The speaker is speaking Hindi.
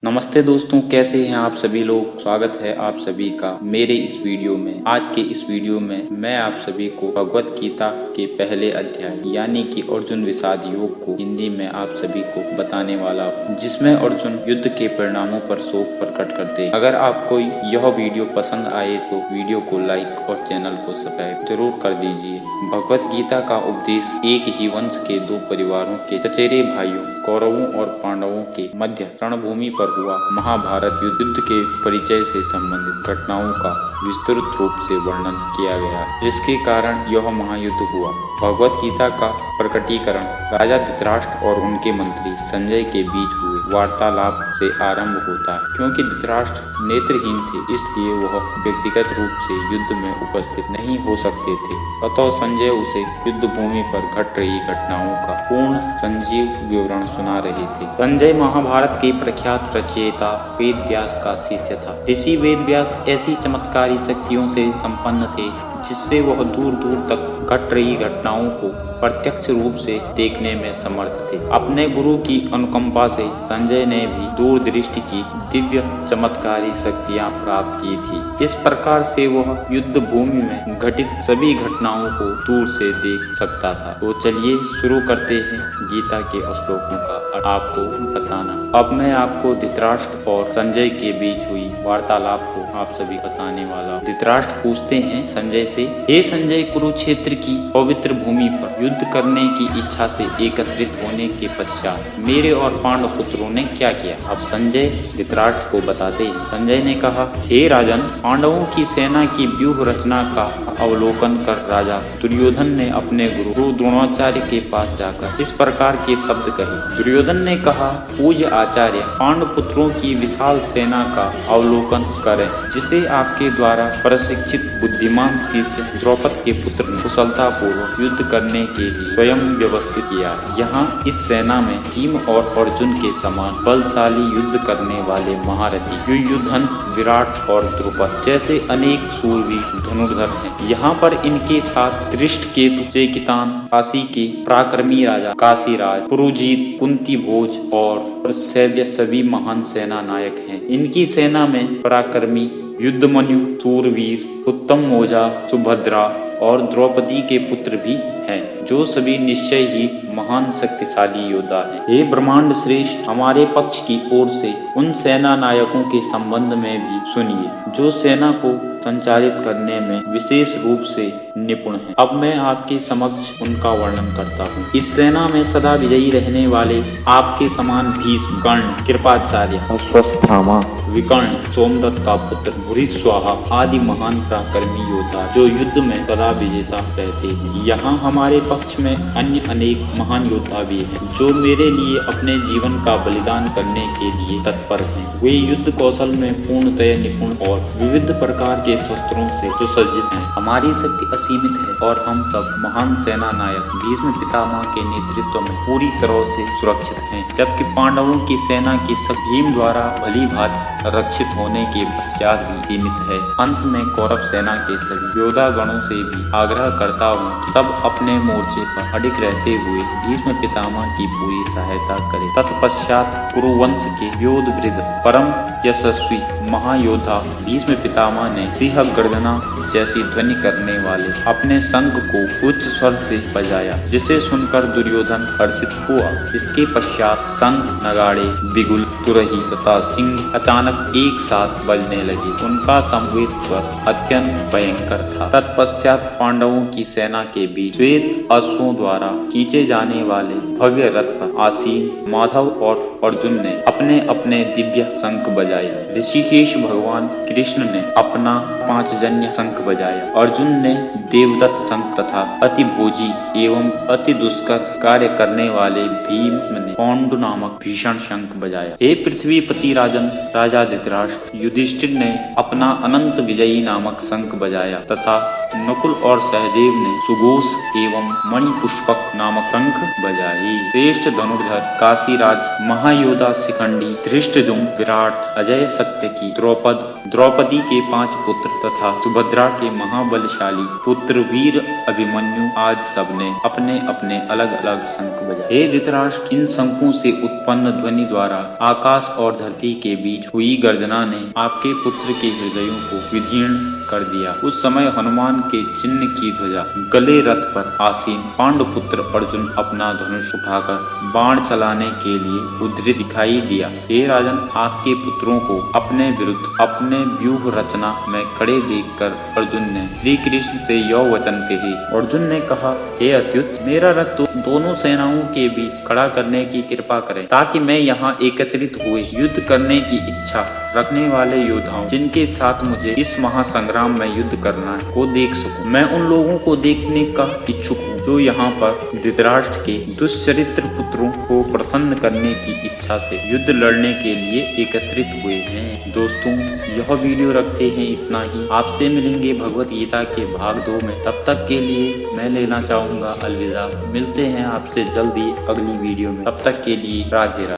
नमस्ते दोस्तों, कैसे हैं आप सभी लोग। स्वागत है आप सभी का मेरे इस वीडियो में। आज के इस वीडियो में मैं आप सभी को भगवत गीता के पहले अध्याय यानी कि अर्जुन विषाद योग को हिंदी में आप सभी को बताने वाला हूँ, जिसमें अर्जुन युद्ध के परिणामों पर शोक प्रकट करते हैं। अगर आपको यह वीडियो पसंद आए तो वीडियो को लाइक और चैनल को सब्सक्राइब जरूर कर दीजिए। भगवत गीता का उपदेश एक ही वंश के दो परिवारों के चचेरे भाइयों कौरवों और पांडवों के मध्य रणभूमि पर हुआ महाभारत युद्ध के परिचय से संबंधित घटनाओं का विस्तृत रूप से वर्णन किया गया, जिसके कारण यह महायुद्ध हुआ। भगवत गीता का प्रकटीकरण राजा धृतराष्ट्र और उनके मंत्री संजय के बीच हुए वार्तालाप से आरंभ होता है। क्योंकि धृतराष्ट्र नेत्रहीन थे, इसलिए वह व्यक्तिगत रूप से युद्ध में उपस्थित नहीं हो सकते थे। अतः संजय उसे युद्ध भूमि पर घट रही घटनाओं का पूर्ण संजीव विवरण सुना रहे थे। संजय महाभारत के प्रख्यात रचयिता वेद व्यास का शिष्य था। ऋषि वेद व्यास ऐसी चमत्कारी शक्तियों से संपन्न थे जिससे वह दूर दूर तक घट रही घटनाओं को प्रत्यक्ष रूप से देखने में समर्थ थे। अपने गुरु की अनुकंपा से संजय ने भी दूरदृष्टि की दिव्य चमत्कारी शक्तियां प्राप्त की थी। इस प्रकार से वह युद्ध भूमि में घटित सभी घटनाओं को दूर से देख सकता था। तो चलिए शुरू करते हैं गीता के श्लोकों का आपको बताना। अब मैं आपको धृतराष्ट्र और संजय के बीच हुई वार्तालाप को आप सभी बताने वाला हूँ। धृतराष्ट्र पूछते हैं संजय से, हे संजय, कुरुक्षेत्र की पवित्र भूमि पर युद्ध करने की इच्छा से एकत्रित होने के पश्चात मेरे और पांडव पुत्रों ने क्या किया। अब संजय धृतराष्ट्र को बताते हैं। संजय ने कहा, हे राजन, पांडवों की सेना की व्यूह रचना का अवलोकन कर राजा दुर्योधन ने अपने गुरु द्रोणाचार्य के पास जाकर इस प्रकार के शब्द कहे। दुर्योधन ने कहा, पूज्य आचार्य, पांडव पुत्रों की विशाल सेना का अवलोकन करें, जिसे आपके द्वारा प्रशिक्षित बुद्धिमान शिष्य द्रौपद के पुत्र ने कुशलता पूर्वक युद्ध करने के स्वयं व्यवस्थित किया। यहाँ इस सेना में भीम और अर्जुन के समान बलशाली युद्ध करने वाले महारथी युयुधन, विराट और द्रुपद जैसे अनेक शूरवीर धनुर्धर हैं। यहाँ पर इनके साथ धृष्टकेतु, चेकितान, काशी के पराक्रमी राजा काशीराज, पुरुजीत, कुंती भोज और सैद्य सभी महान सेना नायक हैं। इनकी सेना में पराक्रमी युद्धमन्यु, सूरवीर, उत्तम मौजा, सुभद्रा और द्रौपदी के पुत्र भी हैं, जो सभी निश्चय ही महान शक्तिशाली योद्धा हैं। हे ब्रह्मांड श्रेष्ठ, हमारे पक्ष की ओर से उन सेना नायकों के संबंध में भी सुनिए, जो सेना को संचालित करने में विशेष रूप से निपुण हैं। अब मैं आपके समक्ष उनका वर्णन करता हूँ। इस सेना में सदा विजयी रहने वाले आपके समान भीष्म, कर्ण, कृपाचार्य, अश्वत्थामा, विकर्ण, सोमदत्त का पुत्र भूरिश्रवा आदि महान पराक्रमी योद्धा जो युद्ध में सदा विजेता रहते हैं। यहाँ हमारे पक्ष में अन्य अनेक महान योद्धा भी हैं, जो मेरे लिए अपने जीवन का बलिदान करने के लिए तत्पर हैं। वे युद्ध कौशल में पूर्णतः निपुण और विविध प्रकार के शस्त्रों से सुसज्जित हैं। हमारी शक्ति असीमित है और हम सब महान सेना नायक भीष्म पितामह के नेतृत्व में पूरी तरह से सुरक्षित हैं, जबकि पांडवों की सेना की सब भीम द्वारा भली भांति रक्षित होने के पश्चात भी सीमित है। अंत में कौरव सेना के सभी योद्धा गणों से भी आग्रह करता हूँ कि सब अपने मोर्चे पर अडिग रहते हुए भीष्म पितामह की पूरी सहायता करें। तत्पश्चात कुरुवंश के योद्ध वृद्ध परम यशस्वी महायोद्धा भीष्म पितामह ने सिंह गर्जना जैसी ध्वनि करने वाले अपने शंख को उच्च स्वर से बजाया, जिसे सुनकर दुर्योधन हर्षित हुआ। इसके पश्चात शंख, नगाड़े, बिगुल, तुरही तथा सिंह अचानक एक साथ बजने लगे। उनका संवेद स्वर अत्यंत भयंकर था। तत्पश्चात पांडवों की सेना के बीच श्वेत अश्वों द्वारा खींचे जाने वाले भव्य रथ पर आसीन माधव और अर्जुन ने अपने अपने दिव्य शंख बजाए। ऋषिकेश भगवान कृष्ण ने अपना पांचजन्य शंख बजाया। अर्जुन ने देवदत्त शंख तथा अति भोजी एवं अति दुष्कर कार्य करने वाले भीम ने पांडु नामक भीषण शंख बजाया। हे पृथ्वीपति राजन, राजा धृतराष्ट्र, युधिष्ठिर ने अपना अनंत विजयी नामक शंख बजाया तथा नकुल और सहदेव ने सुघोष एवं मणिपुष्पक नामक शंख बजाई। श्रेष्ठ धनुर्धर काशीराज, महायोद्धा शिखंडी, धृष्टद्युम्न, विराट, अजय सत्यकी, द्रौपदी के 5 पुत्र तथा सुभद्रा के महाबलशाली पुत्र वीर अभिमन्यु आज सबने अपने अपने अलग अलग शंख बजाई। हे धृतराष्ट्र, इन शंखों से उत्पन्न ध्वनि द्वारा आकाश और धरती के बीच हुई गर्जना ने आपके पुत्र के हृदयों को विदीर्ण कर दिया। उस समय हनुमान के चिन्ह की ध्वजा गले रथ पर आसीन पांडुपुत्र अर्जुन अपना धनुष उठाकर बाण चलाने के लिए उद्यत दिखाई दिया। हे राजन, आपके पुत्रों को अपने विरुद्ध अपने व्यूह रचना में खड़े देखकर अर्जुन ने श्री कृष्ण से यह वचन कहे। अर्जुन ने कहा, हे अच्युत, मेरा रथ दोनों सेनाओं के बीच खड़ा करने की कृपा करें, ताकि मैं यहाँ एकत्रित हुए युद्ध करने की इच्छा रखने वाले योद्धाओं जिनके साथ मुझे इस महासंग्राम में युद्ध करना है को देख सकूं। मैं उन लोगों को देखने का इच्छुक हूँ जो यहाँ पर धृतराष्ट्र के दुष्चरित्र पुत्रों को प्रसन्न करने की इच्छा से युद्ध लड़ने के लिए एकत्रित हुए हैं। दोस्तों, यह वीडियो रखते हैं इतना ही। आपसे मिलेंगे भगवत गीता के भाग 2 में। तब तक के लिए मैं लेना चाहूंगा अलविदा। मिलते हैं आपसे जल्दी अगली वीडियो में। तब तक के लिए राधे राधे।